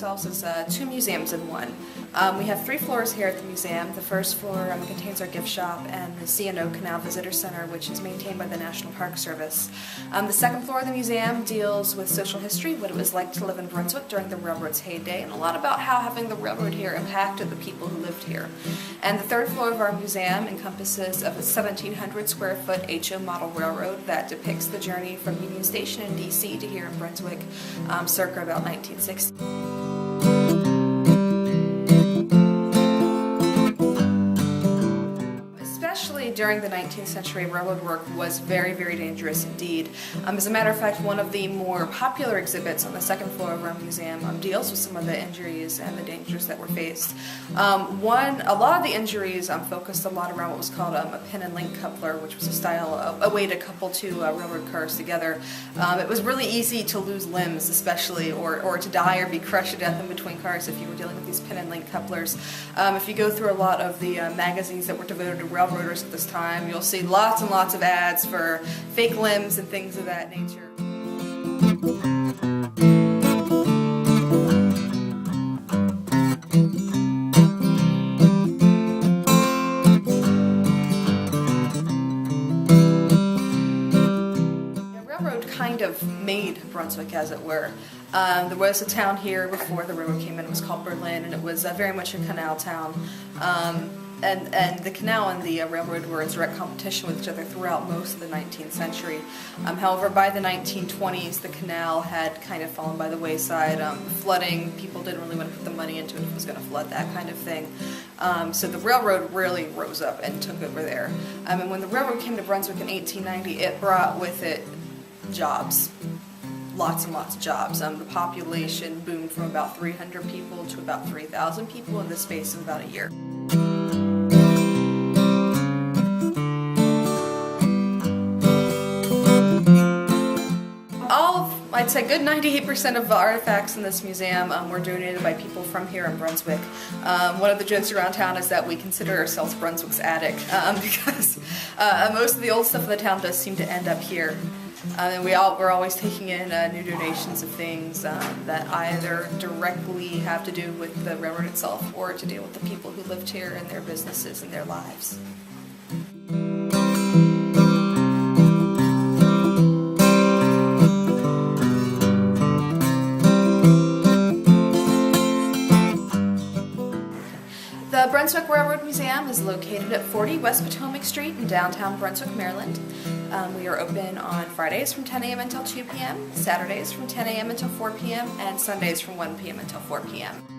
ourselves as two museums in one. We have 3 floors here at the museum. The first floor contains our gift shop and the C&O Canal Visitor Center, which is maintained by the National Park Service. The second floor of the museum deals with social history, what it was like to live in Brunswick during the railroad's heyday, and a lot about how having the railroad here impacted the people who lived here. And the third floor of our museum encompasses of a 1,700 square foot HO model railroad that depicts the journey from Union Station in DC to here in Brunswick, circa about 1960. Especially during the 19th century, railroad work was very, very dangerous indeed. As a matter of fact, one of the more popular exhibits on the second floor of our museum deals with some of the injuries and the dangers that were faced. A lot of the injuries focused a lot around what was called a pin and link coupler, which was a way to couple 2 railroad cars together. It was really easy to lose limbs, especially, or to die or be crushed to death in between cars if you were dealing with these pin and link couplers. If you go through a lot of the magazines that were devoted to railroaders at this time, you'll see lots and lots of ads for fake limbs and things of that nature. Kind of made Brunswick, as it were. There was a town here before the railroad came in. It was called Berlin, and it was very much a canal town. And the canal and the railroad were in direct competition with each other throughout most of the 19th century. However, by the 1920s, the canal had kind of fallen by the wayside. Flooding, people didn't really want to put the money into it if it was going to flood, that kind of thing. So the railroad really rose up and took over there. And when the railroad came to Brunswick in 1890, it brought with it jobs. Lots and lots of jobs. The population boomed from about 300 people to about 3,000 people in the space of about a year. I'd say good 98% of the artifacts in this museum were donated by people from here in Brunswick. One of the jokes around town is that we consider ourselves Brunswick's attic because most of the old stuff in the town does seem to end up here. And we're always taking in new donations of things that either directly have to do with the railroad itself or to deal with the people who lived here and their businesses and their lives. The Brunswick Railroad Museum is located at 40 West Potomac Street in downtown Brunswick, Maryland. We are open on Fridays from 10 a.m. until 2 p.m., Saturdays from 10 a.m. until 4 p.m., and Sundays from 1 p.m. until 4 p.m.